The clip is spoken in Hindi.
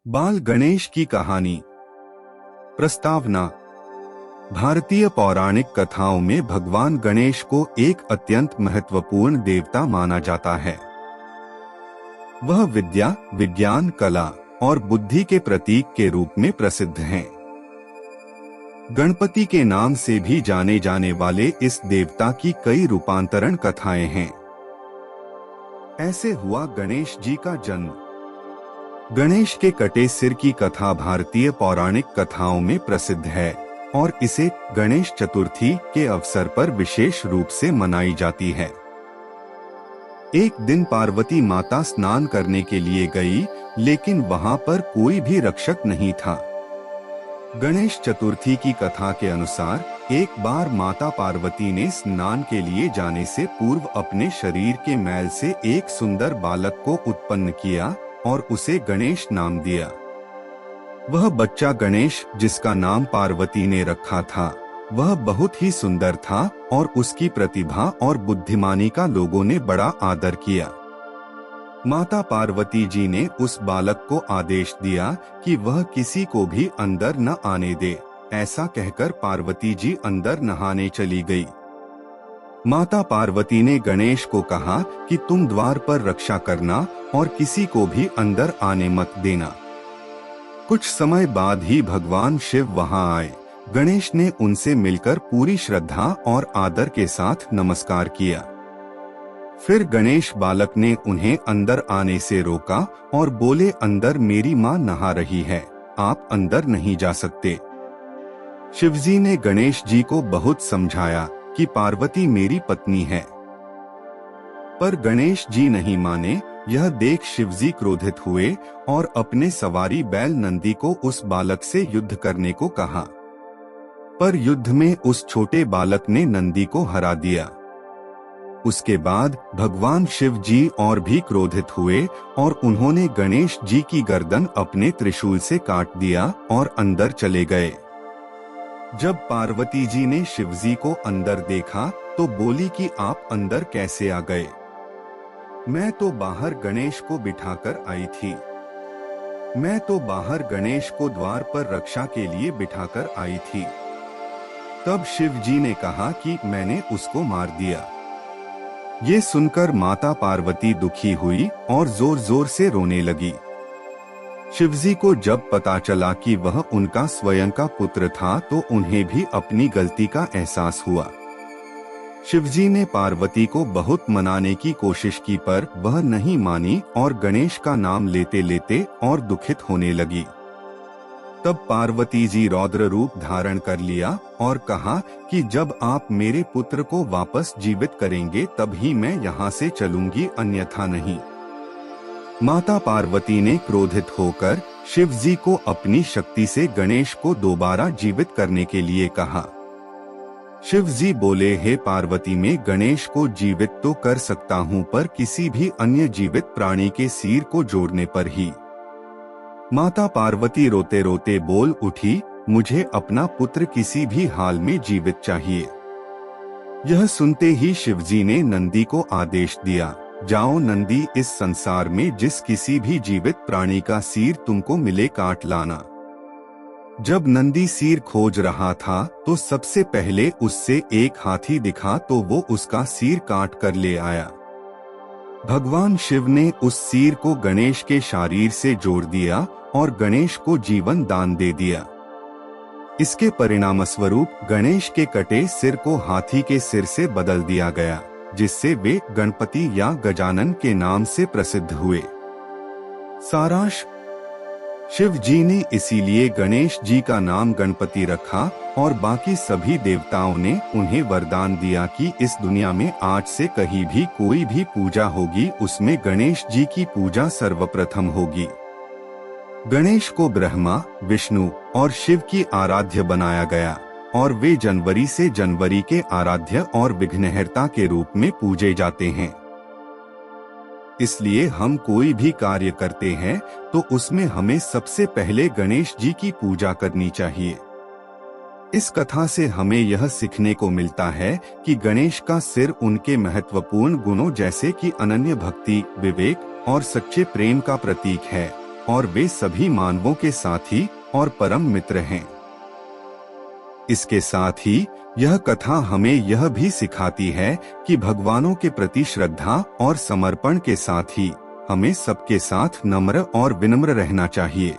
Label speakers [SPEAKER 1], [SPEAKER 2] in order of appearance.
[SPEAKER 1] बाल गणेश की कहानी। प्रस्तावना। भारतीय पौराणिक कथाओं में भगवान गणेश को एक अत्यंत महत्वपूर्ण देवता माना जाता है। वह विद्या, विज्ञान, कला और बुद्धि के प्रतीक के रूप में प्रसिद्ध हैं। गणपति के नाम से भी जाने जाने वाले इस देवता की कई रूपांतरण कथाएं हैं। ऐसे हुआ गणेश जी का जन्म। गणेश के कटे सिर की कथा भारतीय पौराणिक कथाओं में प्रसिद्ध है और इसे गणेश चतुर्थी के अवसर पर विशेष रूप से मनाई जाती है। एक दिन पार्वती माता स्नान करने के लिए गई, लेकिन वहां पर कोई भी रक्षक नहीं था। गणेश चतुर्थी की कथा के अनुसार एक बार माता पार्वती ने स्नान के लिए जाने से पूर्व अपने शरीर के मैल से एक सुंदर बालक को उत्पन्न किया और उसे गणेश नाम दिया। वह बच्चा गणेश, जिसका नाम पार्वती ने रखा था, वह बहुत ही सुंदर था और उसकी प्रतिभा और बुद्धिमानी का लोगों ने बड़ा आदर किया। माता पार्वती जी ने उस बालक को आदेश दिया कि वह किसी को भी अंदर न आने दे। ऐसा कहकर पार्वती जी अंदर नहाने चली गई। माता पार्वती ने गणेश को कहा कि तुम द्वार पर रक्षा करना और किसी को भी अंदर आने मत देना। कुछ समय बाद ही भगवान शिव वहां आए। गणेश ने उनसे मिलकर पूरी श्रद्धा और आदर के साथ नमस्कार किया। फिर गणेश बालक ने उन्हें अंदर आने से रोका और बोले, अंदर मेरी माँ नहा रही है, आप अंदर नहीं जा सकते। शिवजी ने गणेश जी को बहुत समझाया कि पार्वती मेरी पत्नी है, पर गणेश जी नहीं माने। यह देख शिवजी क्रोधित हुए और अपने सवारी बैल नंदी को उस बालक से युद्ध करने को कहा, पर युद्ध में उस छोटे बालक ने नंदी को हरा दिया। उसके बाद भगवान शिव जी और भी क्रोधित हुए और उन्होंने गणेश जी की गर्दन अपने त्रिशूल से काट दिया और अंदर चले गए। जब पार्वती जी ने शिवजी को अंदर देखा तो बोली कि आप अंदर कैसे आ गए? मैं तो बाहर गणेश को बिठाकर आई थी। मैं तो बाहर गणेश को द्वार पर रक्षा के लिए बिठाकर आई थी। तब शिव जी ने कहा कि मैंने उसको मार दिया। ये सुनकर माता पार्वती दुखी हुई और जोर जोर से रोने लगी। शिवजी को जब पता चला कि वह उनका स्वयं का पुत्र था तो उन्हें भी अपनी गलती का एहसास हुआ। शिवजी ने पार्वती को बहुत मनाने की कोशिश की, पर वह नहीं मानी और गणेश का नाम लेते लेते और दुखित होने लगी। तब पार्वती जी रौद्र रूप धारण कर लिया और कहा कि जब आप मेरे पुत्र को वापस जीवित करेंगे तब ही मैं यहाँ से चलूंगी, अन्यथा नहीं। माता पार्वती ने क्रोधित होकर शिवजी को अपनी शक्ति से गणेश को दोबारा जीवित करने के लिए कहा। शिवजी बोले, हे पार्वती, मैं गणेश को जीवित तो कर सकता हूँ, पर किसी भी अन्य जीवित प्राणी के सिर को जोड़ने पर ही। माता पार्वती रोते रोते बोल उठी, मुझे अपना पुत्र किसी भी हाल में जीवित चाहिए। यह सुनते ही शिवजी ने नंदी को आदेश दिया, जाओ नंदी, इस संसार में जिस किसी भी जीवित प्राणी का सिर तुमको मिले काट लाना। जब नंदी सिर खोज रहा था तो सबसे पहले उससे एक हाथी दिखा तो वो उसका सिर काट कर ले आया। भगवान शिव ने उस सिर को गणेश के शरीर से जोड़ दिया और गणेश को जीवन दान दे दिया। इसके परिणामस्वरूप गणेश के कटे सिर को हाथी के सिर से बदल दिया गया, जिससे वे गणपति या गजानन के नाम से प्रसिद्ध हुए। सारांश: शिव जी ने इसीलिए गणेश जी का नाम गणपति रखा और बाकी सभी देवताओं ने उन्हें वरदान दिया कि इस दुनिया में आज से कहीं भी कोई भी पूजा होगी, उसमें गणेश जी की पूजा सर्वप्रथम होगी। गणेश को ब्रह्मा, विष्णु और शिव की आराध्य बनाया गया और वे जनवरी से जनवरी के आराध्य और विघ्नहर्ता के रूप में पूजे जाते हैं। इसलिए हम कोई भी कार्य करते हैं तो उसमें हमें सबसे पहले गणेश जी की पूजा करनी चाहिए। इस कथा से हमें यह सीखने को मिलता है कि गणेश का सिर उनके महत्वपूर्ण गुणों जैसे कि अनन्य भक्ति, विवेक और सच्चे प्रेम का प्रतीक है और वे सभी मानवों के साथी और परम मित्र हैं। इसके साथ ही यह कथा हमें यह भी सिखाती है कि भगवानों के प्रति श्रद्धा और समर्पण के साथ ही हमें सबके साथ नम्र और विनम्र रहना चाहिए।